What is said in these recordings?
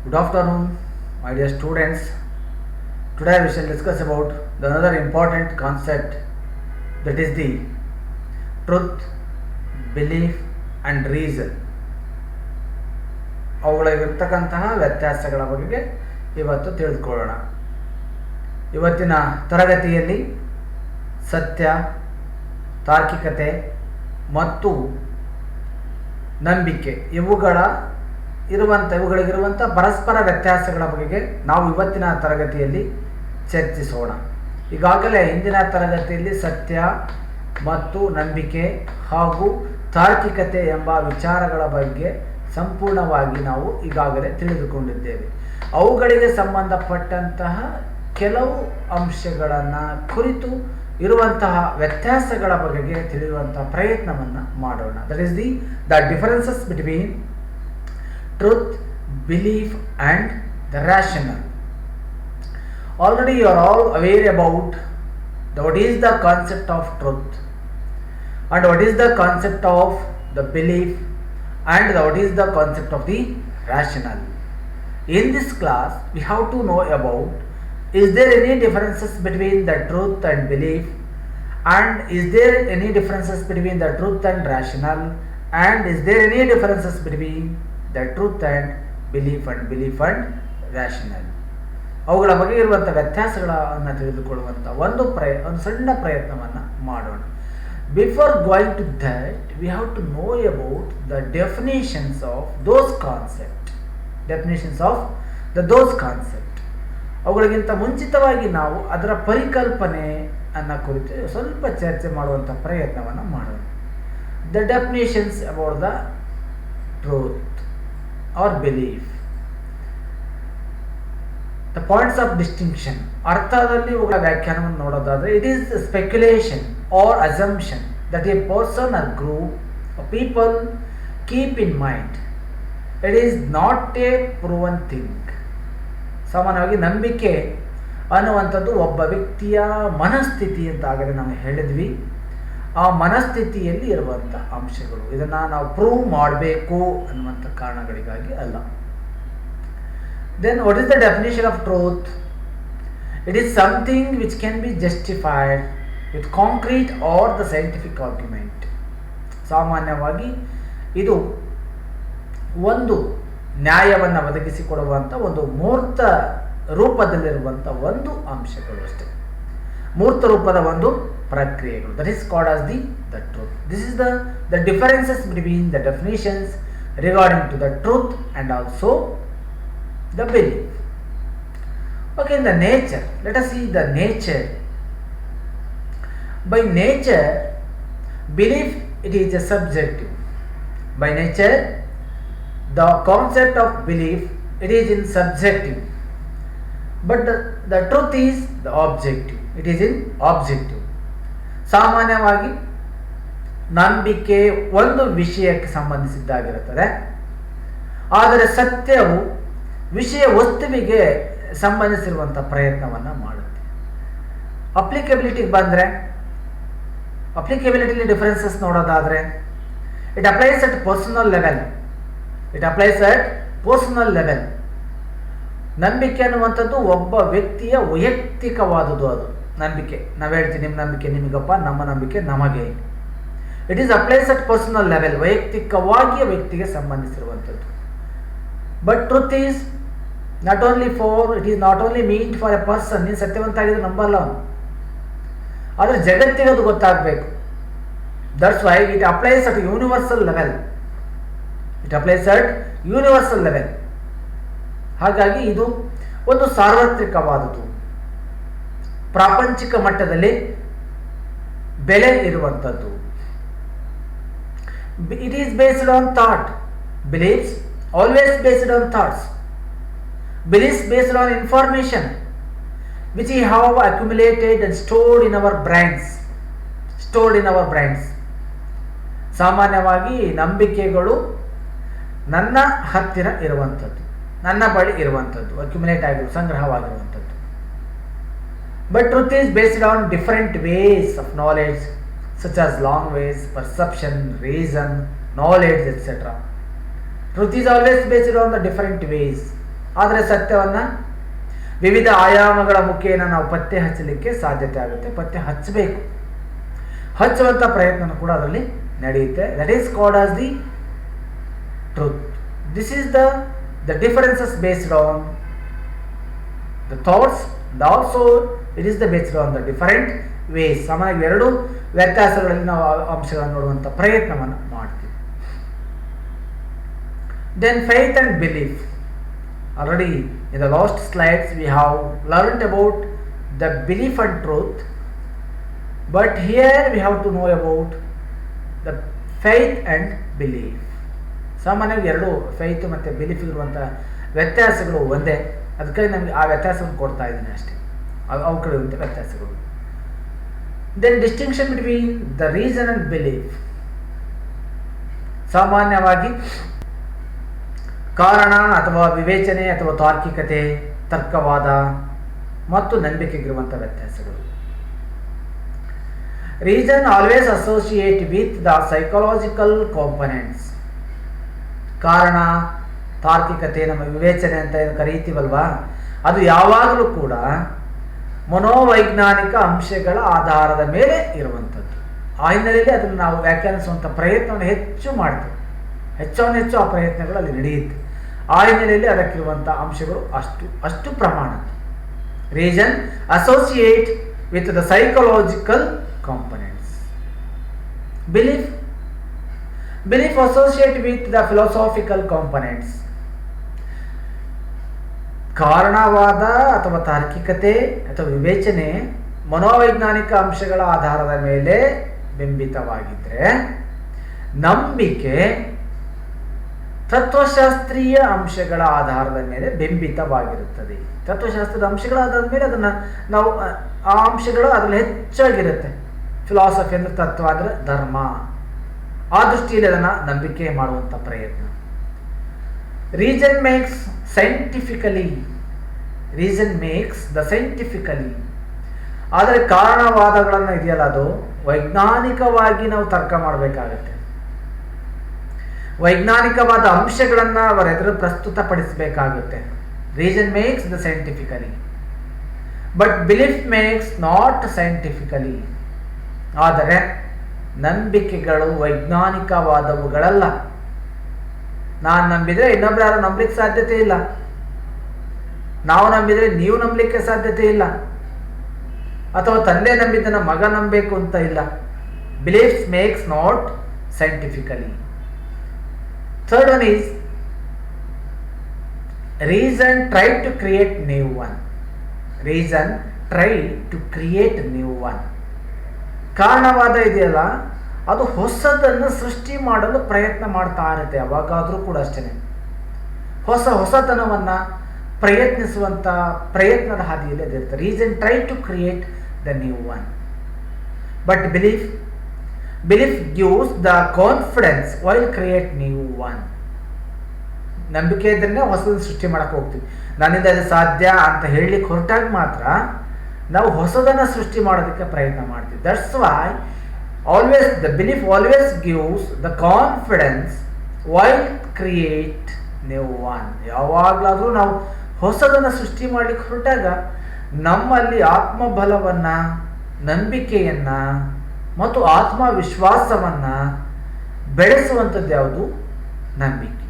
Good afternoon, my dear students. Today we shall discuss about the another important concept, that is the truth, belief and reason. ಅವುಗಳಿಗಿರ್ತಕ್ಕಂತಹ ವ್ಯತ್ಯಾಸಗಳ ಬಗ್ಗೆ ಇವತ್ತು ತಿಳಿದುಕೊಳ್ಳೋಣ. ಇವತ್ತಿನ ತರಗತಿಯಲ್ಲಿ ಸತ್ಯ, ತಾರ್ಕಿಕತೆ ಮತ್ತು ನಂಬಿಕೆ ಇವುಗಳಿಗಿರುವಂಥ ಪರಸ್ಪರ ವ್ಯತ್ಯಾಸಗಳ ಬಗೆಗೆ ನಾವು ಇವತ್ತಿನ ತರಗತಿಯಲ್ಲಿ ಚರ್ಚಿಸೋಣ. ಈಗಾಗಲೇ ಹಿಂದಿನ ತರಗತಿಯಲ್ಲಿ ಸತ್ಯ ಮತ್ತು ನಂಬಿಕೆ ಹಾಗೂ ತಾರ್ಕಿಕತೆ ಎಂಬ ವಿಚಾರಗಳ ಬಗ್ಗೆ ಸಂಪೂರ್ಣವಾಗಿ ನಾವು ಈಗಾಗಲೇ ತಿಳಿದುಕೊಂಡಿದ್ದೇವೆ. ಅವುಗಳಿಗೆ ಸಂಬಂಧಪಟ್ಟಂತಹ ಕೆಲವು ಅಂಶಗಳನ್ನು ಕುರಿತು ಇರುವಂತಹ ವ್ಯತ್ಯಾಸಗಳ ಬಗೆಗೆ ತಿಳಿಯುವಂತಹ ಪ್ರಯತ್ನವನ್ನು ಮಾಡೋಣ. That is the differences between truth, belief and the rational. Already you are all aware about what is the concept of truth and what is the concept of the belief and what is the concept of the rational. In this class we have to know about, is there any differences between the truth and belief, and is there any differences between the truth and rational, and is there any differences between the truth and belief and rational. ಅವುಗಳ ಬಗ್ಗೆ ಇರುವಂಥ ವ್ಯತ್ಯಾಸಗಳನ್ನು ತಿಳಿದುಕೊಳ್ಳುವಂಥ ಒಂದು ಸಣ್ಣ ಪ್ರಯತ್ನವನ್ನು ಮಾಡೋಣ. Before going to that we have to know about the definitions of those concept. ಅವುಗಳಿಗಿಂತ ಮುಂಚಿತವಾಗಿ ನಾವು ಅದರ ಪರಿಕಲ್ಪನೆಯನ್ನು ಕುರಿತು ಸ್ವಲ್ಪ ಚರ್ಚೆ ಮಾಡುವಂಥ ಪ್ರಯತ್ನವನ್ನು ಮಾಡೋಣ. The definitions about the truth or belief. The points of distinction. ಅರ್ಥದಲ್ಲಿ ಇವುಗಳ ವ್ಯಾಖ್ಯಾನವನ್ನು ನೋಡೋದಾದರೆ, it is a speculation or assumption that a person or group of people keep in mind. It is not a proven thing. ಸಾಮಾನ್ಯವಾಗಿ ನಂಬಿಕೆ ಅನ್ನುವಂಥದ್ದು ಒಬ್ಬ ವ್ಯಕ್ತಿಯ ಮನಸ್ಥಿತಿ ಅಂತ ಆಗಲೇ ನಾವು ಹೇಳಿದ್ವಿ. ಆ ಮನಸ್ಥಿತಿಯಲ್ಲಿ ಇರುವಂಥ ಅಂಶಗಳು, ಇದನ್ನು ನಾವು ಪ್ರೂವ್ ಮಾಡಬೇಕು ಅನ್ನುವಂಥ ಕಾರಣಗಳಿಗಾಗಿ ಅಲ್ಲ. Then what is the definition of truth? It is something which can be justified with concrete or the scientific argument. ಸಾಮಾನ್ಯವಾಗಿ ಇದು ಒಂದು ನ್ಯಾಯವನ್ನು ಒದಗಿಸಿಕೊಡುವಂಥ ಒಂದು ಮೂರ್ತ ರೂಪದಲ್ಲಿರುವಂಥ ಒಂದು ಅಂಶಗಳು ಅಷ್ಟೇ, ಮೂರ್ತ ರೂಪದ ಒಂದು ಪ್ರಕ್ರಿಯೆಗಳು. That is called as the truth. This is the differences between the definitions regarding to the truth and also the belief. Okay, in the nature, let us see the nature. By nature belief it is a subjective. By nature the concept of belief it is in subjective, but the truth is the objective. It is in objective. ಸಾಮಾನ್ಯವಾಗಿ ನಂಬಿಕೆ ಒಂದು ವಿಷಯಕ್ಕೆ ಸಂಬಂಧಿಸಿದ್ದಾಗಿರುತ್ತದೆ, ಆದರೆ ಸತ್ಯವು ವಿಷಯ ವಸ್ತುವಿಗೆ ಸಂಬಂಧಿಸಿರುವಂಥ ಪ್ರಯತ್ನವನ್ನು ಮಾಡುತ್ತೆ. ಅಪ್ಲಿಕಬಿಲಿಟಿಗೆ ಬಂದರೆ, ಅಪ್ಲಿಕಬಿಲಿಟಿಲಿ ಡಿಫರೆನ್ಸಸ್ ನೋಡೋದಾದರೆ, it applies at personal level. ನಂಬಿಕೆ ಅನ್ನುವಂಥದ್ದು ಒಬ್ಬ ವ್ಯಕ್ತಿಯ ವೈಯಕ್ತಿಕವಾದುದು. ಅದು ನಂಬಿಕೆ, ನಾವು ಹೇಳ್ತೀವಿ ನಿಮ್ಮ ನಂಬಿಕೆ ನಿಮಗಪ್ಪ, ನಮ್ಮ ನಂಬಿಕೆ ನಮಗೆ. It is applies at personal level, ವೈಯಕ್ತಿಕವಾಗಿ ವ್ಯಕ್ತಿಗೆ ಸಂಬಂಧಿಸಿರುವಂಥದ್ದು. But truth is not only meant for a person. ನೀನು ಸತ್ಯವಂತ ಆಗಿದ್ರೆ ನಂಬಲ್ಲ ಅವನು, ಆದರೆ ಜಗತ್ತಿಗೆ ಅದು ಗೊತ್ತಾಗಬೇಕು. That's why it applies at universal level. ಹಾಗಾಗಿ ಇದು ಒಂದು ಸಾರ್ವತ್ರಿಕವಾದುದು, ಪ್ರಾಪಂಚಿಕ ಮಟ್ಟದಲ್ಲಿ ಬೆಲೆ ಇರುವಂಥದ್ದು. It is based on thought. Beliefs always based on thoughts. Beliefs based on information which we have accumulated and stored in our brains. ಸಾಮಾನ್ಯವಾಗಿ ನಂಬಿಕೆಗಳು ನನ್ನ ಹತ್ತಿರ ಇರುವಂಥದ್ದು, ನನ್ನ ಬಳಿ ಇರುವಂಥದ್ದು, ಅಕ್ಯುಮುಲೇಟ್ ಆಗಿರುವ, ಸಂಗ್ರಹವಾಗಿರುವಂಥದ್ದು. But truth is based on different ways of knowledge, such as language, perception, reason, knowledge, etc. Truth is always based on the different ways ಆದರೆ ಸತ್ಯವನ್ನು ವಿವಿಧ ಆಯಾಮಗಳ ಮುಖೇನ ನಾವು ಪತ್ತೆ ಹಚ್ಚಲಿಕ್ಕೆ ಸಾಧ್ಯತೆ ಆಗುತ್ತೆ. ಪತ್ತೆ ಹಚ್ಚಬೇಕು, ಹಚ್ಚುವಂಥ ಪ್ರಯತ್ನ ಕೂಡ ಅದರಲ್ಲಿ ನಡೆಯುತ್ತೆ. That is called as the truth. This is the differences based on the thoughts and also it is the based on the different ways. ಸಾಮಾನ್ಯವಾಗಿ ಎರಡು ವ್ಯತ್ಯಾಸಗಳಲ್ಲಿ ನಾವು ಅಂಶಗಳನ್ನು ನೋಡುವಂಥ ಪ್ರಯತ್ನವನ್ನು ಮಾಡ್ತೀವಿ. Then faith and belief. Already in the last slides we have learned about the belief and truth, but here we have to know about the faith and belief. ಸಾಮಾನ್ಯವಾಗಿ ಎರಡು faith ಮತ್ತು ಬಿಲೀಫ್ ಇರುವಂಥ ವ್ಯತ್ಯಾಸಗಳು ಒಂದೇ, ಅದಕ್ಕಾಗಿ ನಮಗೆ ಆ ವ್ಯತ್ಯಾಸವನ್ನು ಕೊಡ್ತಾ ಇದ್ದೀನಿ ಅಷ್ಟೇ, ಅವು ಕಡೆ ಇರುವಂಥ ವ್ಯತ್ಯಾಸಗಳು. Then distinction between the reason and belief. ಸಾಮಾನ್ಯವಾಗಿ ಕಾರಣ ಅಥವಾ ವಿವೇಚನೆ ಅಥವಾ ತಾರ್ಕಿಕತೆ, ತರ್ಕವಾದ ಮತ್ತು ನಂಬಿಕೆಗಿರುವಂಥ ವ್ಯತ್ಯಾಸಗಳು. Reason always associate with the psychological components. ಕಾರಣ, ತಾರ್ಕಿಕತೆ, ನಮ್ಮ ವಿವೇಚನೆ ಅಂತ ಏನು ಕರೀತೀವಲ್ವಾ, ಅದು ಯಾವಾಗಲೂ ಕೂಡ ಮನೋವೈಜ್ಞಾನಿಕ ಅಂಶಗಳ ಆಧಾರದ ಮೇಲೆ ಇರುವಂಥದ್ದು. ಆ ಹಿನ್ನೆಲೆಯಲ್ಲಿ ಅದನ್ನು ನಾವು ವ್ಯಾಖ್ಯಾನಿಸುವಂಥ ಪ್ರಯತ್ನವನ್ನು ಹೆಚ್ಚು ಮಾಡ್ತೇವೆ. ಹೆಚ್ಚು ಆ ಪ್ರಯತ್ನಗಳು ಅಲ್ಲಿ ನಡೆಯುತ್ತೆ. ಆ ಹಿನ್ನೆಲೆಯಲ್ಲಿ ಅದಕ್ಕಿರುವಂಥ ಅಂಶಗಳು ಅಷ್ಟು ಪ್ರಮಾಣ. Reason associate with the psychological components. Belief associate with the philosophical components. ಕಾರಣವಾದ ಅಥವಾ ತಾರ್ಕಿಕತೆ ಅಥವಾ ವಿವೇಚನೆ ಮನೋವೈಜ್ಞಾನಿಕ ಅಂಶಗಳ ಆಧಾರದ ಮೇಲೆ ಬಿಂಬಿತವಾಗಿದ್ದರೆ, ನಂಬಿಕೆ ತತ್ವಶಾಸ್ತ್ರೀಯ ಅಂಶಗಳ ಆಧಾರದ ಮೇಲೆ ಬಿಂಬಿತವಾಗಿರುತ್ತದೆ. ತತ್ವಶಾಸ್ತ್ರದ ಅಂಶಗಳ ಆಧಾರದ ಮೇಲೆ ಅದನ್ನು ನಾವು ಆ ಅಂಶಗಳು ಅದರಲ್ಲಿ ಹೆಚ್ಚಾಗಿರುತ್ತೆ. ಫಿಲಾಸಫಿ ಅಂದರೆ ತತ್ವ, ಅಂದರೆ ಧರ್ಮ, ಆ ದೃಷ್ಟಿಯಲ್ಲಿ ಅದನ್ನು ನಂಬಿಕೆ ಮಾಡುವಂಥ ಪ್ರಯತ್ನ. Reason makes the scientifically. ಆದರೆ ಕಾರಣವಾದಗಳನ್ನು ಇದೆಯಲ್ಲ, ಅದು ವೈಜ್ಞಾನಿಕವಾಗಿ ನಾವು ತರ್ಕ ಮಾಡಬೇಕಾಗತ್ತೆ. ವೈಜ್ಞಾನಿಕವಾದ ಅಂಶಗಳನ್ನು ಅವರ ಎದುರು ಪ್ರಸ್ತುತಪಡಿಸಬೇಕಾಗುತ್ತೆ. Reason makes the scientifically, but belief makes not scientifically. ಆದರೆ ನಂಬಿಕೆಗಳು ವೈಜ್ಞಾನಿಕವಾದವುಗಳಲ್ಲ. ನಾನು ನಂಬಿದರೆ ಇನ್ನೊಬ್ರು ಯಾರು ನಂಬಲಿಕ್ಕೆ ಸಾಧ್ಯತೆ ಇಲ್ಲ, ನಾವು ನಂಬಿದರೆ ನೀವು ನಂಬಲಿಕ್ಕೆ ಸಾಧ್ಯತೆ ಇಲ್ಲ, ಅಥವಾ ತಂದೆ ನಂಬಿದ್ದನ್ನು ಮಗ ನಂಬಬೇಕು ಅಂತ ಇಲ್ಲ. Beliefs makes not scientifically. Third one is reason try to create new one. ಕಾರಣವಾದ ಇದೆಯಲ್ಲ, ಅದು ಹೊಸದನ್ನು ಸೃಷ್ಟಿ ಮಾಡಲು ಪ್ರಯತ್ನ ಮಾಡ್ತಾ ಇರುತ್ತೆ. ಯಾವಾಗಾದರೂ ಕೂಡ ಅಷ್ಟೇ, ಹೊಸತನವನ್ನು ಪ್ರಯತ್ನಿಸುವಂಥ ಪ್ರಯತ್ನದ ಹಾದಿಯಲ್ಲಿ ಅದಿರುತ್ತೆ. Reason try to create the new one, but belief gives the confidence while create new one. ನಂಬಿಕೆ ಇದ್ದರೆ ಹೊಸದನ್ನು ಸೃಷ್ಟಿ ಮಾಡಕ್ಕೆ ಹೋಗ್ತೀವಿ. ನನ್ನಿಂದ ಅದು ಸಾಧ್ಯ ಅಂತ ಹೇಳಲಿಕ್ಕೆ ಹೊರಟಾಗ ಮಾತ್ರ ನಾವು ಹೊಸದನ್ನು ಸೃಷ್ಟಿ ಮಾಡೋದಕ್ಕೆ ಪ್ರಯತ್ನ ಮಾಡ್ತೀವಿ. That's why the belief always gives the confidence while create new one. ಯಾವಾಗಲಾದರೂ ನಾವು ಹೊಸದನ್ನು ಸೃಷ್ಟಿ ಮಾಡಲಿಕ್ಕೆ ಹೊರಟಾಗ ನಮ್ಮಲ್ಲಿ ಆತ್ಮಬಲವನ್ನು, ನಂಬಿಕೆಯನ್ನು ಮತ್ತು ಆತ್ಮವಿಶ್ವಾಸವನ್ನು ಬೆಳೆಸುವಂಥದ್ದು ಯಾವುದು? ನಂಬಿಕೆ.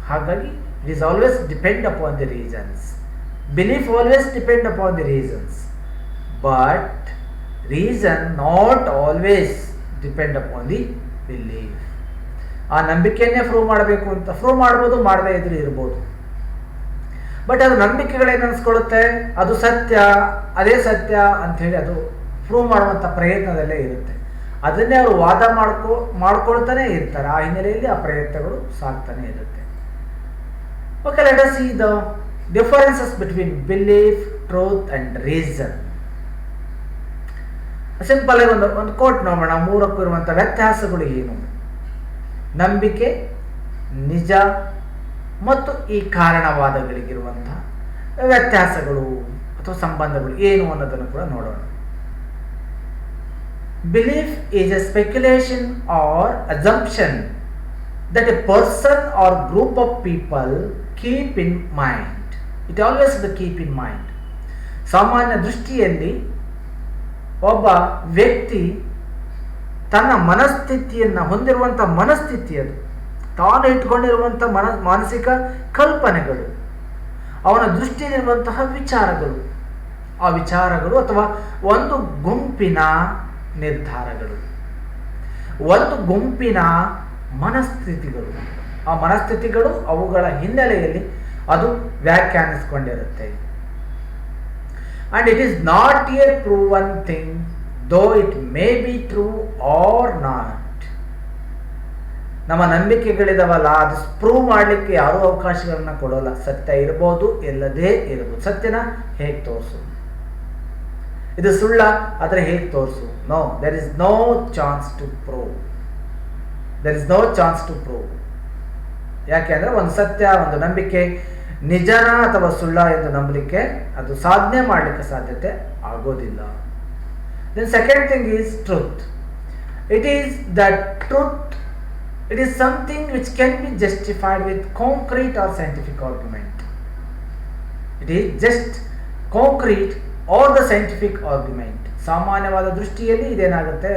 ಹಾಗಾಗಿ it is always depend upon the reasons. Belief always depend upon the reasons, but reason not always depend upon the belief. ಆ ನಂಬಿಕೆಯನ್ನೇ ಪ್ರೂವ್ ಮಾಡ್ಬೋದು, ಮಾಡದೇ ಇದ್ರೆ ಇರ್ಬೋದು. ಬಟ್ ಅದು ನಂಬಿಕೆಗಳೇನು ಅನಿಸ್ಕೊಳ್ಳುತ್ತೆ, ಅದು ಸತ್ಯ, ಅದೇ ಸತ್ಯ ಅಂಥೇಳಿ ಅದು ಪ್ರೂವ್ ಮಾಡುವಂಥ ಪ್ರಯತ್ನದಲ್ಲೇ ಇರುತ್ತೆ. ಅದನ್ನೇ ಅವರು ವಾದ ಮಾಡ್ಕೊಳ್ತಾನೆ ಇರ್ತಾರೆ. ಆ ಹಿನ್ನೆಲೆಯಲ್ಲಿ ಆ ಪ್ರಯತ್ನಗಳು ಸಾಗ್ತಾನೆ ಇರುತ್ತೆ. Okay, let us see the differences between belief, truth and reason. Simple ಆಗಿ ಒಂದು ಕೋಟ್ ನೋಡೋಣ. ಮೂರಕ್ಕೂ ಇರುವಂಥ ವ್ಯತ್ಯಾಸಗಳು ಏನು, ನಂಬಿಕೆ, ನಿಜ ಮತ್ತು ಈ ಕಾರಣವಾದಗಳಿಗಿರುವಂಥ ವ್ಯತ್ಯಾಸಗಳು ಅಥವಾ ಸಂಬಂಧಗಳು ಏನು ಅನ್ನೋದನ್ನು ಕೂಡ ನೋಡೋಣ. Belief is a speculation or assumption that a person or group of people keep in mind. It always the keep in mind. ಸಾಮಾನ್ಯ ದೃಷ್ಟಿಯಲ್ಲಿ ಒಬ್ಬ ವ್ಯಕ್ತಿ ತನ್ನ ಮನಸ್ಥಿತಿಯನ್ನು ಹೊಂದಿರುವಂಥ ಮನಸ್ಥಿತಿ, ಅದು ತಾನು ಇಟ್ಕೊಂಡಿರುವಂಥ ಮಾನಸಿಕ ಕಲ್ಪನೆಗಳು, ಅವನ ದೃಷ್ಟಿಯಲ್ಲಿರುವಂತಹ ವಿಚಾರಗಳು, ಆ ವಿಚಾರಗಳು ಅಥವಾ ಒಂದು ಗುಂಪಿನ ನಿರ್ಧಾರಗಳು, ಒಂದು ಗುಂಪಿನ ಮನಸ್ಥಿತಿಗಳು, ಆ ಮನಸ್ಥಿತಿಗಳು ಅವುಗಳ ಹಿನ್ನೆಲೆಯಲ್ಲಿ ಅದು ವ್ಯಾಖ್ಯಾನಿಸಿಕೊಂಡಿರುತ್ತೆ. And it is not a proven thing, though it may be true or not. ನಮ್ಮ ನಂಬಿಕೆಗಳಿದಾವಲ್ಲ, ಅದು ಪ್ರೂವ್ ಮಾಡಲಿಕ್ಕೆ ಯಾರೂ ಅವಕಾಶಗಳನ್ನ ಕೊಡೋಲ್ಲ. ಸತ್ಯ ಇರ್ಬೋದು, ಇಲ್ಲದೇ ಇರ್ಬೋದು. ಸತ್ಯನ ಹೇಗೆ ತೋರಿಸು, ಇದು ಸುಳ್ಳ ಆದರೆ ಹೇಗೆ ತೋರಿಸು? No, there is no chance to prove. There is no chance to prove. ಯಾಕೆ ಅಂದರೆ ಒಂದು ಸತ್ಯ, ಒಂದು ನಂಬಿಕೆ ನಿಜನ ಅಥವಾ ಸುಳ್ಳ ಎಂದು ನಂಬಲಿಕ್ಕೆ ಅದು ಸಾಧನೆ ಮಾಡಲಿಕ್ಕೆ ಸಾಧ್ಯತೆ ಆಗೋದಿಲ್ಲ. Then second thing is truth. It is the truth. It is something which can be justified with concrete or scientific argument. It is just concrete or the scientific argument. ಸಾಮಾನ್ಯವಾದ ದೃಷ್ಟಿಯಲ್ಲಿ ಇದೇನಾಗುತ್ತೆ,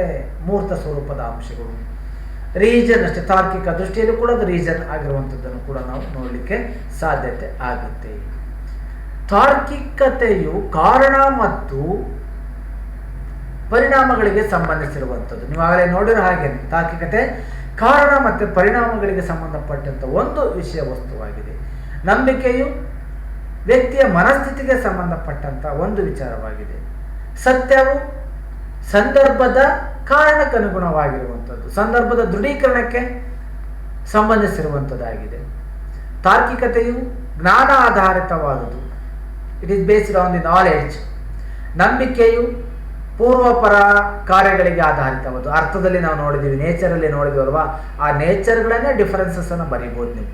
ಮೂರ್ತ ಸ್ವರೂಪದ ಅಂಶಗಳು. ರೀಸನ್ ಅಷ್ಟೇ, ತಾರ್ಕಿಕ ದೃಷ್ಟಿಯಲ್ಲಿ ಕೂಡ ಅದು ರೀಸನ್ ಆಗಿರುವಂಥದ್ದನ್ನು ಕೂಡ ನಾವು ನೋಡಲಿಕ್ಕೆ ಸಾಧ್ಯತೆ ಆಗುತ್ತೆ. ತಾರ್ಕಿಕತೆಯು ಕಾರಣ ಮತ್ತು ಪರಿಣಾಮಗಳಿಗೆ ಸಂಬಂಧಿಸಿರುವಂಥದ್ದು. ನೀವಾಗಲೇ ನೋಡಿರೋ ಹಾಗೆ ತಾರ್ಕಿಕತೆ ಕಾರಣ ಮತ್ತು ಪರಿಣಾಮಗಳಿಗೆ ಸಂಬಂಧಪಟ್ಟಂಥ ಒಂದು ವಿಷಯ ವಸ್ತುವಾಗಿದೆ. ನಂಬಿಕೆಯು ವ್ಯಕ್ತಿಯ ಮನಸ್ಥಿತಿಗೆ ಸಂಬಂಧಪಟ್ಟಂಥ ಒಂದು ವಿಚಾರವಾಗಿದೆ. ಸತ್ಯವು ಸಂದರ್ಭದ ಕಾರಣಕ್ಕನುಗುಣವಾಗಿರುವಂಥದ್ದು, ಸಂದರ್ಭದ ದೃಢೀಕರಣಕ್ಕೆ ಸಂಬಂಧಿಸಿರುವಂಥದ್ದಾಗಿದೆ. ತಾರ್ಕಿಕತೆಯು ಜ್ಞಾನ ಆಧಾರಿತವಾದುದು. It is based on the knowledge. ನಂಬಿಕೆಯು ಪೂರ್ವಪರ ಕಾರ್ಯಗಳಿಗೆ ಆಧಾರಿತವಾದ ಅರ್ಥದಲ್ಲಿ ನಾವು ನೋಡಿದ್ದೀವಿ, ನೇಚರಲ್ಲಿ ನೋಡಿದ್ವಲ್ವಾ, ಆ ನೇಚರ್ಗಳನ್ನೇ ಡಿಫರೆನ್ಸಸ್ ಅನ್ನು ಬರೀಬೋದು ನೀವು.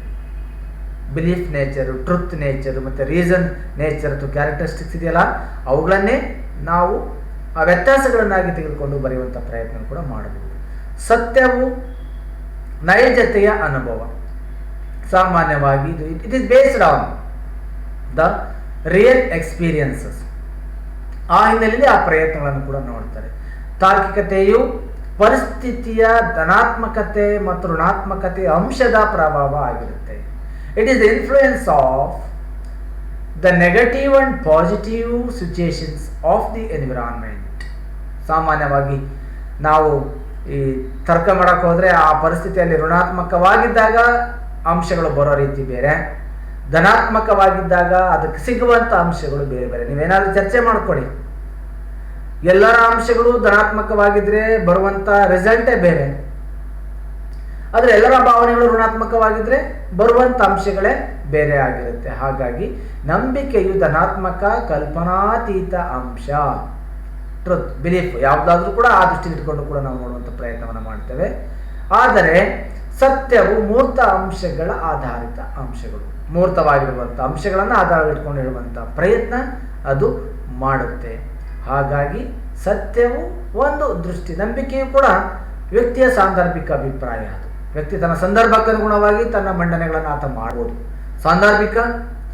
ಬಿಲೀಫ್ ನೇಚರು, ಟ್ರುತ್ ನೇಚರು ಮತ್ತು ರೀಸನ್ ನೇಚರ್ ಅಥವಾ ಕ್ಯಾರೆಕ್ಟರಿಸ್ಟಿಕ್ಸ್ ಇದೆಯಲ್ಲ, ಅವುಗಳನ್ನೇ ನಾವು ಆ ವ್ಯತ್ಯಾಸಗಳನ್ನಾಗಿ ತೆಗೆದುಕೊಂಡು ಬರೆಯುವಂಥ ಪ್ರಯತ್ನ ಕೂಡ ಮಾಡಬಹುದು. ಸತ್ಯವು ನೈಜತೆಯ ಅನುಭವ. ಸಾಮಾನ್ಯವಾಗಿ ಇದು it is based on the real experiences. ಆ ಹಿನ್ನೆಲೆಯಲ್ಲಿ ಆ ಪ್ರಯತ್ನಗಳನ್ನು ಕೂಡ ನೋಡ್ತಾರೆ. ತಾರ್ಕಿಕತೆಯು ಪರಿಸ್ಥಿತಿಯ ಧನಾತ್ಮಕತೆ ಮತ್ತು ಋಣಾತ್ಮಕತೆಯ ಅಂಶದ ಪ್ರಭಾವ ಆಗಿರುತ್ತೆ. It is the influence of the negative and positive situations of the environment. ಸಾಮಾನ್ಯವಾಗಿ ನಾವು ಈ ತರ್ಕ ಮಾಡೋಕ್ಕೆ ಹೋದರೆ ಆ ಪರಿಸ್ಥಿತಿಯಲ್ಲಿ ಋಣಾತ್ಮಕವಾಗಿದ್ದಾಗ ಅಂಶಗಳು ಬರೋ ರೀತಿ ಬೇರೆ, ಧನಾತ್ಮಕವಾಗಿದ್ದಾಗ ಅದಕ್ಕೆ ಸಿಗುವಂಥ ಅಂಶಗಳು ಬೇರೆ ಬೇರೆ. ನೀವೇನಾದರೂ ಚರ್ಚೆ ಮಾಡ್ಕೊಳ್ಳಿ, ಎಲ್ಲರ ಅಂಶಗಳು ಧನಾತ್ಮಕವಾಗಿದ್ರೆ ಬರುವಂಥ ರಿಸಲ್ಟೇ ಬೇರೆ, ಆದರೆ ಎಲ್ಲರ ಭಾವನೆಗಳು ಋಣಾತ್ಮಕವಾಗಿದ್ರೆ ಬರುವಂಥ ಅಂಶಗಳೇ ಬೇರೆ ಆಗಿರುತ್ತೆ. ಹಾಗಾಗಿ ನಂಬಿಕೆಯು ಧನಾತ್ಮಕ ಕಲ್ಪನಾತೀತ ಅಂಶ, ಟ್ರುತ್ ಬಿಲೀಫ್ ಯಾವುದಾದ್ರೂ ಕೂಡ ಆ ದೃಷ್ಟಿ ಇಟ್ಕೊಂಡು ಕೂಡ ನಾವು ನೋಡುವಂಥ ಪ್ರಯತ್ನವನ್ನು ಮಾಡ್ತೇವೆ. ಆದರೆ ಸತ್ಯವು ಮೂರ್ತ ಅಂಶಗಳ ಆಧಾರಿತ ಅಂಶಗಳು, ಮೂರ್ತವಾಗಿರುವಂಥ ಅಂಶಗಳನ್ನು ಆಧಾರ ಇಟ್ಕೊಂಡು ಹೇಳುವಂಥ ಪ್ರಯತ್ನ ಅದು ಮಾಡುತ್ತೆ. ಹಾಗಾಗಿ ಸತ್ಯವು ಒಂದು ದೃಷ್ಟಿ, ನಂಬಿಕೆಯು ಕೂಡ ವ್ಯಕ್ತಿಯ ಸಾಂದರ್ಭಿಕ ಅಭಿಪ್ರಾಯ. ಅದು ವ್ಯಕ್ತಿ ತನ್ನ ಸಂದರ್ಭಕ್ಕನುಗುಣವಾಗಿ ತನ್ನ ಮಂಡನೆಗಳನ್ನು ಆತ ಮಾಡ್ಬೋದು. ಸಾಂದರ್ಭಿಕ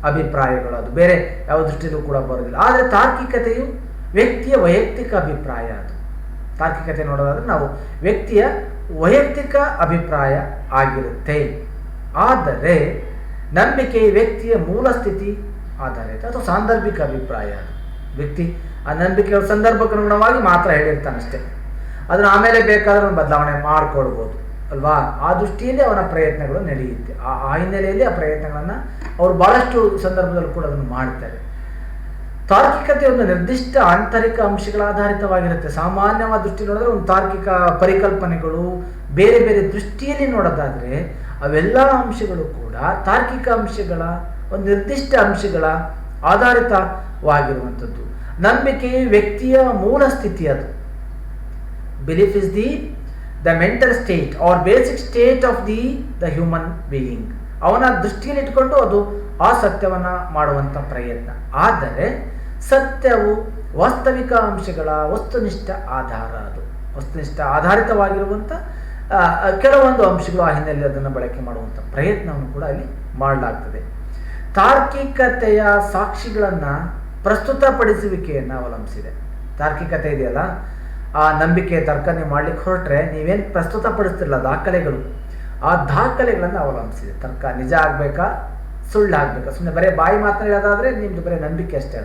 ಅಭಿಪ್ರಾಯಗಳು ಅದು ಬೇರೆ ಯಾವ ದೃಷ್ಟಿಯಲ್ಲೂ ಕೂಡ ಬರೋದಿಲ್ಲ. ಆದರೆ ತಾರ್ಕಿಕತೆಯು ವ್ಯಕ್ತಿಯ ವೈಯಕ್ತಿಕ ಅಭಿಪ್ರಾಯ. ಅದು ತಾರ್ಕಿಕತೆ ನೋಡೋದಾದ್ರೆ ನಾವು ವ್ಯಕ್ತಿಯ ವೈಯಕ್ತಿಕ ಅಭಿಪ್ರಾಯ ಆಗಿರುತ್ತೆ. ಆದರೆ ನಂಬಿಕೆ ವ್ಯಕ್ತಿಯ ಮೂಲ ಸ್ಥಿತಿ ಆಧಾರಿತ ಅಥವಾ ಸಾಂದರ್ಭಿಕ ಅಭಿಪ್ರಾಯ. ಅದು ವ್ಯಕ್ತಿ ಆ ನಂಬಿಕೆಯ ಸಂದರ್ಭಕ್ಕನುಗುಣವಾಗಿ ಮಾತ್ರ ಹೇಳಿರ್ತಾನಷ್ಟೇ, ಅದನ್ನು ಆಮೇಲೆ ಬೇಕಾದ್ರೆ ಬದಲಾವಣೆ ಮಾಡಿಕೊಡ್ಬೋದು ಅಲ್ವಾ. ಆ ದೃಷ್ಟಿಯಲ್ಲಿ ಅವನ ಪ್ರಯತ್ನಗಳು ನಡೆಯುತ್ತೆ. ಆ ಹಿನ್ನೆಲೆಯಲ್ಲಿ ಆ ಪ್ರಯತ್ನಗಳನ್ನು ಅವರು ಭಾಳಷ್ಟು ಸಂದರ್ಭದಲ್ಲಿ ಕೂಡ ಅದನ್ನು ಮಾಡ್ತಾರೆ. ತಾರ್ಕಿಕತೆ ಒಂದು ನಿರ್ದಿಷ್ಟ ಆಂತರಿಕ ಅಂಶಗಳ ಆಧಾರಿತವಾಗಿರುತ್ತೆ. ಸಾಮಾನ್ಯವಾದ ದೃಷ್ಟಿ ನೋಡಿದ್ರೆ ಒಂದು ತಾರ್ಕಿಕ ಪರಿಕಲ್ಪನೆಗಳು ಬೇರೆ ಬೇರೆ ದೃಷ್ಟಿಯಲ್ಲಿ ನೋಡೋದಾದರೆ ಅವೆಲ್ಲ ಅಂಶಗಳು ಕೂಡ ತಾರ್ಕಿಕ ಅಂಶಗಳ ಒಂದು ನಿರ್ದಿಷ್ಟ ಅಂಶಗಳ ಆಧಾರಿತವಾಗಿರುವಂಥದ್ದು. ನಂಬಿಕೆ ವ್ಯಕ್ತಿಯ ಮೂಲ ಸ್ಥಿತಿ. ಅದು belief is the mental state or basic state of the human being. ಅವನ ದೃಷ್ಟಿಯಲ್ಲಿ ಇಟ್ಕೊಂಡು ಅದು ಆ ಸತ್ಯವನ್ನು ಮಾಡುವಂಥ ಪ್ರಯತ್ನ. ಆದರೆ ಸತ್ಯವು ವಾಸ್ತವಿಕ ಅಂಶಗಳ ವಸ್ತುನಿಷ್ಠ ಆಧಾರ. ಅದು ವಸ್ತುನಿಷ್ಠ ಆಧಾರಿತವಾಗಿರುವಂಥ ಕೆಲವೊಂದು ಅಂಶಗಳು ಆ ಹಿನ್ನೆಲೆಯಲ್ಲಿ ಅದನ್ನು ಬಳಕೆ ಮಾಡುವಂಥ ಪ್ರಯತ್ನವನ್ನು ಕೂಡ ಅಲ್ಲಿ ಮಾಡಲಾಗ್ತದೆ. ತಾರ್ಕಿಕತೆಯ ಸಾಕ್ಷಿಗಳನ್ನು ಪ್ರಸ್ತುತಪಡಿಸುವಿಕೆಯನ್ನು ಅವಲಂಬಿಸಿದೆ. ತಾರ್ಕಿಕತೆ ಇದೆಯಲ್ಲ, ಆ ನಂಬಿಕೆ ತರ್ಕ ನೀವು ಮಾಡ್ಲಿಕ್ಕೆ ಹೊರಟ್ರೆ ನೀವೇನು ಪ್ರಸ್ತುತಪಡಿಸ್ತಿರಲ್ಲ ದಾಖಲೆಗಳು, ಆ ದಾಖಲೆಗಳನ್ನು ಅವಲಂಬಿಸಿದೆ. ತರ್ಕ ನಿಜ ಆಗಬೇಕಾ ಸುಳ್ಳು ಆಗಬೇಕಾ? ಸುಮ್ಮನೆ ಬರೀ ಬಾಯಿ ಮಾತನಾಡೋದಾದರೆ ನಿಮ್ಮದು ಬರೀ ನಂಬಿಕೆ ಅಷ್ಟೇ.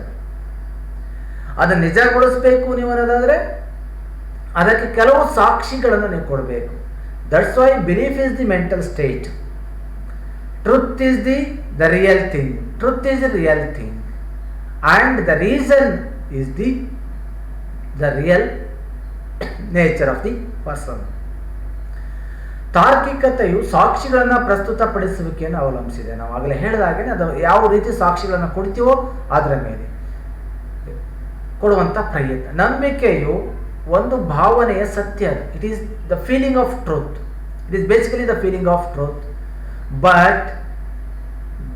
ಅದನ್ನು ನಿಜಗೊಳಿಸ್ಬೇಕು ನೀವು ಅನ್ನೋದಾದರೆ ಅದಕ್ಕೆ ಕೆಲವು ಸಾಕ್ಷಿಗಳನ್ನು ನೀವು ಕೊಡಬೇಕು. That's why belief is the mental state, truth is the real thing, truth is the real thing and the reason is the real nature of the person. ತಾರ್ಕಿಕತೆಯು ಸಾಕ್ಷಿಗಳನ್ನು ಪ್ರಸ್ತುತಪಡಿಸುವಿಕೆಯನ್ನು ಅವಲಂಬಿಸಿದೆ. ನಾವು ಆಗಲೇ ಹೇಳಿದಾಗೆ ಅದು ಯಾವ ರೀತಿ ಸಾಕ್ಷಿಗಳನ್ನು ಕೊಡ್ತೀವೋ ಅದರ ಮೇಲೆ ಕೊಡುವಂಥ ಪ್ರಯತ್ನ. ನಂಬಿಕೆಯು ಒಂದು ಭಾವನೆಯ ಸತ್ಯ, it is the feeling of truth, it is basically the feeling of truth, but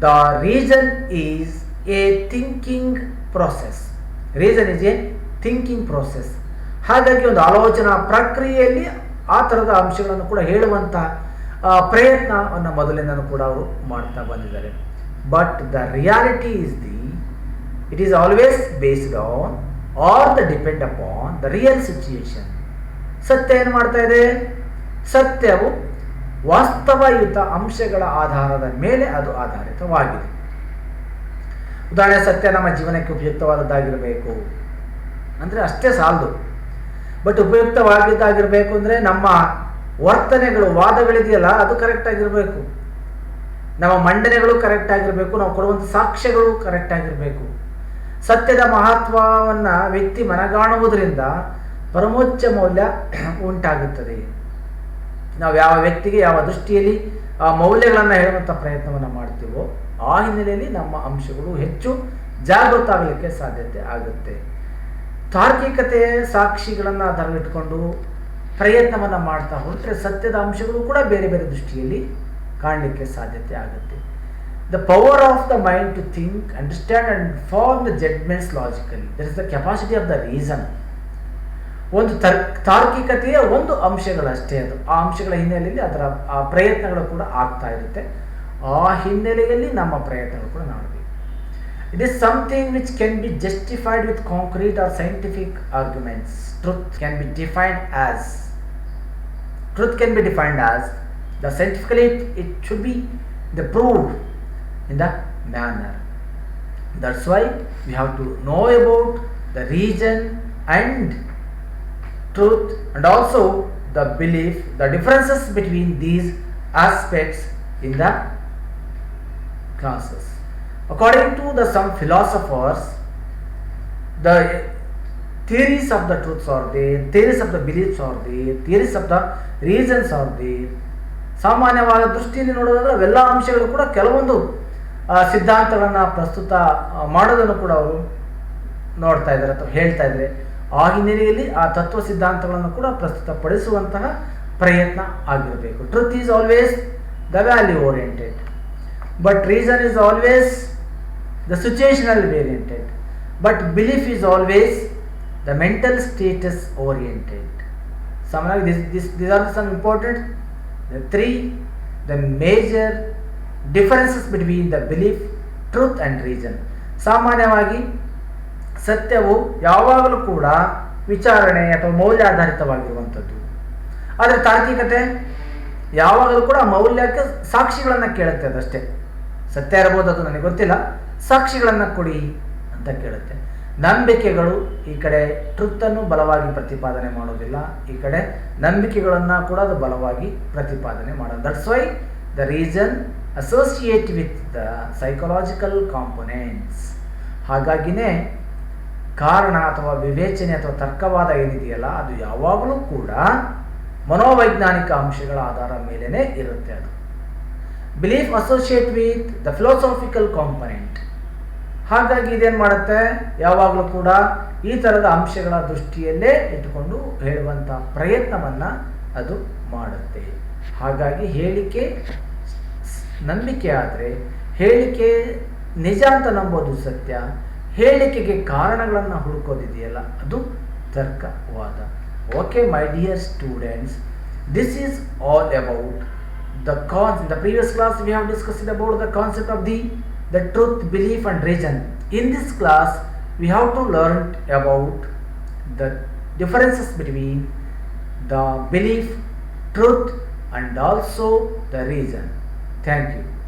the reason is A thinking process. Reason is A thinking process. ಹಾಗಾಗಿ ಒಂದು ಆಲೋಚನಾ ಪ್ರಕ್ರಿಯೆಯಲ್ಲಿ ಆ ಥರದ ಅಂಶಗಳನ್ನು ಕೂಡ ಹೇಳುವಂಥ ಪ್ರಯತ್ನವನ್ನು ಮೊದಲಿಂದನೂ ಕೂಡ ಅವರು ಮಾಡ್ತಾ ಬಂದಿದ್ದಾರೆ. But the reality is it is always based on are the depend upon the real situation. ಸತ್ಯ ಏನು ಮಾಡ್ತಾ ಇದೆ? ಸತ್ಯವು ವಾಸ್ತವಯುತ ಅಂಶಗಳ ಆಧಾರದ ಮೇಲೆ ಅದು ಆಧಾರಿತವಾಗಿದೆ. ಉದಾಹರಣೆ, ಸತ್ಯ ನಮ್ಮ ಜೀವನಕ್ಕೆ ಉಪಯುಕ್ತವಾದದ್ದಾಗಿರಬೇಕು ಅಂದರೆ ಅಷ್ಟೇ ಸಾಲದು. ಬಟ್ ಉಪಯುಕ್ತವಾಗಿದ್ದಾಗಿರಬೇಕು ಅಂದರೆ ನಮ್ಮ ವರ್ತನೆಗಳು, ವಾದಗಳಿದೆಯಲ್ಲ ಅದು ಕರೆಕ್ಟ್ ಆಗಿರಬೇಕು, ನಮ್ಮ ಮಂಡನೆಗಳು ಕರೆಕ್ಟ್ ಆಗಿರಬೇಕು, ನಾವು ಕೊಡುವಂಥ ಸಾಕ್ಷ್ಯಗಳು ಕರೆಕ್ಟ್ ಆಗಿರಬೇಕು. ಸತ್ಯದ ಮಹತ್ವವನ್ನು ವ್ಯಕ್ತಿ ಮನಗಾಣುವುದರಿಂದ ಪರಮೋಚ್ಚ ಮೌಲ್ಯ ಉಂಟಾಗುತ್ತದೆ. ನಾವು ಯಾವ ವ್ಯಕ್ತಿಗೆ ಯಾವ ದೃಷ್ಟಿಯಲ್ಲಿ ಆ ಮೌಲ್ಯಗಳನ್ನು ಹೇಳುವಂಥ ಪ್ರಯತ್ನವನ್ನು ಮಾಡ್ತೀವೋ ಆ ಹಿನ್ನೆಲೆಯಲ್ಲಿ ನಮ್ಮ ಅಂಶಗಳು ಹೆಚ್ಚು ಜಾಗೃತ ಆಗಲಿಕ್ಕೆ ಸಾಧ್ಯತೆ ಆಗುತ್ತೆ. ತಾರ್ಕಿಕತೆಯ ಸಾಕ್ಷಿಗಳನ್ನು ಆಧಾರವಿಟ್ಕೊಂಡು ಪ್ರಯತ್ನವನ್ನು ಮಾಡ್ತಾ ಹೋದರೆ ಸತ್ಯದ ಅಂಶಗಳು ಕೂಡ ಬೇರೆ ಬೇರೆ ದೃಷ್ಟಿಯಲ್ಲಿ ಕಾಣಲಿಕ್ಕೆ ಸಾಧ್ಯತೆ ಆಗುತ್ತೆ. The power of the mind to think, understand and form the judgements logically, that is the capacity of the reason. ಒಂದು ತಾರ್ಕಿಕತೆಯ ಒಂದು ಅಂಶಗಳಷ್ಟೇ ಅದು. ಆ ಅಂಶಗಳ ಹಿನ್ನೆಲೆಯಲ್ಲಿ ಅದರ ಆ ಪ್ರಯತ್ನಗಳು ಕೂಡ ಆಗ್ತಾ ಇರುತ್ತೆ. ಆ ಹಿನ್ನೆಲೆಯಲ್ಲಿ ನಮ್ಮ ಪ್ರಯತ್ನಗಳು ಕೂಡ ಮಾಡಬೇಕು. It is something which can be justified with concrete or scientific arguments. Truth can be defined as the scientifically it should be the proved in the manner. That's why we have to know about the reason and truth and also the belief, the differences between these aspects in the classes. According to some philosophers, the theories of the truths are there, theories of the beliefs are there, theories of the reasons are there. ಸಾಮಾನ್ಯವಾದ ದೃಷ್ಟಿಯಲ್ಲಿ ನೋಡೋದಾದ್ರೆ ಅವೆಲ್ಲ ಅಂಶಗಳು ಕೂಡ ಕೆಲವೊಂದು ಸಿದ್ಧಾಂತಗಳನ್ನು ಪ್ರಸ್ತುತ ಮಾಡೋದನ್ನು ಕೂಡ ಅವರು ನೋಡ್ತಾ ಇದ್ದಾರೆ ಅಥವಾ ಹೇಳ್ತಾ ಇದ್ದಾರೆ. ಆ ಹಿನ್ನೆಲೆಯಲ್ಲಿ ಆ ತತ್ವ ಸಿದ್ಧಾಂತಗಳನ್ನು ಕೂಡ ಪ್ರಸ್ತುತಪಡಿಸುವಂತಹ ಪ್ರಯತ್ನ ಆಗಿರಬೇಕು. Truth is always the value oriented, but reason is always the situational oriented, but belief is always the mental status oriented. These are some important the major differences between the belief, truth and reason. ಸಾಮಾನ್ಯವಾಗಿ ಸತ್ಯವು ಯಾವಾಗಲೂ ಕೂಡ ವಿಚಾರಣೆ ಅಥವಾ ಮೌಲ್ಯಾಧಾರಿತವಾಗಿರುವಂಥದ್ದು. ಆದರೆ ತಾರ್ಕಿಕತೆ ಯಾವಾಗಲೂ ಕೂಡ ಮೌಲ್ಯಕ್ಕೆ ಸಾಕ್ಷಿಗಳನ್ನು ಕೇಳುತ್ತೆ. ಅದಷ್ಟೇ. ಸತ್ಯ ಇರಬಹುದು, ಅದು ನನಗೆ ಗೊತ್ತಿಲ್ಲ, ಸಾಕ್ಷಿಗಳನ್ನು ಕೊಡಿ ಅಂತ ಕೇಳುತ್ತೆ. ನಂಬಿಕೆಗಳು ಈ ಕಡೆ ಟ್ರುತ್ತನ್ನು ಬಲವಾಗಿ ಪ್ರತಿಪಾದನೆ ಮಾಡೋದಿಲ್ಲ, ಈ ಕಡೆ ನಂಬಿಕೆಗಳನ್ನು ಕೂಡ ಅದು ಬಲವಾಗಿ ಪ್ರತಿಪಾದನೆ ಮಾಡೋದು. That's why the reason associate with the psychological components. ಹಾಗಾಗಿನೇ ಕಾರಣ ಅಥವಾ ವಿವೇಚನೆ ಅಥವಾ ತರ್ಕವಾದ ಏನಿದೆಯಲ್ಲ ಅದು ಯಾವಾಗಲೂ ಕೂಡ ಮನೋವೈಜ್ಞಾನಿಕ ಅಂಶಗಳ ಆಧಾರದ ಮೇಲೇ ಇರುತ್ತೆ. ಅದು belief associate with the philosophical component. ಹಾಗಾಗಿ ಇದೇನು ಮಾಡುತ್ತೆ, ಯಾವಾಗಲೂ ಕೂಡ ಈ ಥರದ ಅಂಶಗಳ ದೃಷ್ಟಿಯಲ್ಲೇ ಇಟ್ಟುಕೊಂಡು ಹೇಳುವಂಥ ಪ್ರಯತ್ನವನ್ನು ಅದು ಮಾಡುತ್ತೆ. ಹಾಗಾಗಿ ಹೇಳಿಕೆ ನಂಬಿಕೆ ಆದರೆ ಹೇಳಿಕೆ ನಿಜ ಅಂತ ನಂಬೋದು ಸತ್ಯ, ಹೇಳಿಕೆಗೆ ಕಾರಣಗಳನ್ನು ಹುಡುಕೋದಿದೆಯಲ್ಲ ಅದು ತರ್ಕವಾದ. Okay my dear students, this is all about in the previous class we have discussed about the concept of the the truth, belief and reason. In this class, we have to learn about the differences between the belief, truth and also the reason. Thank you.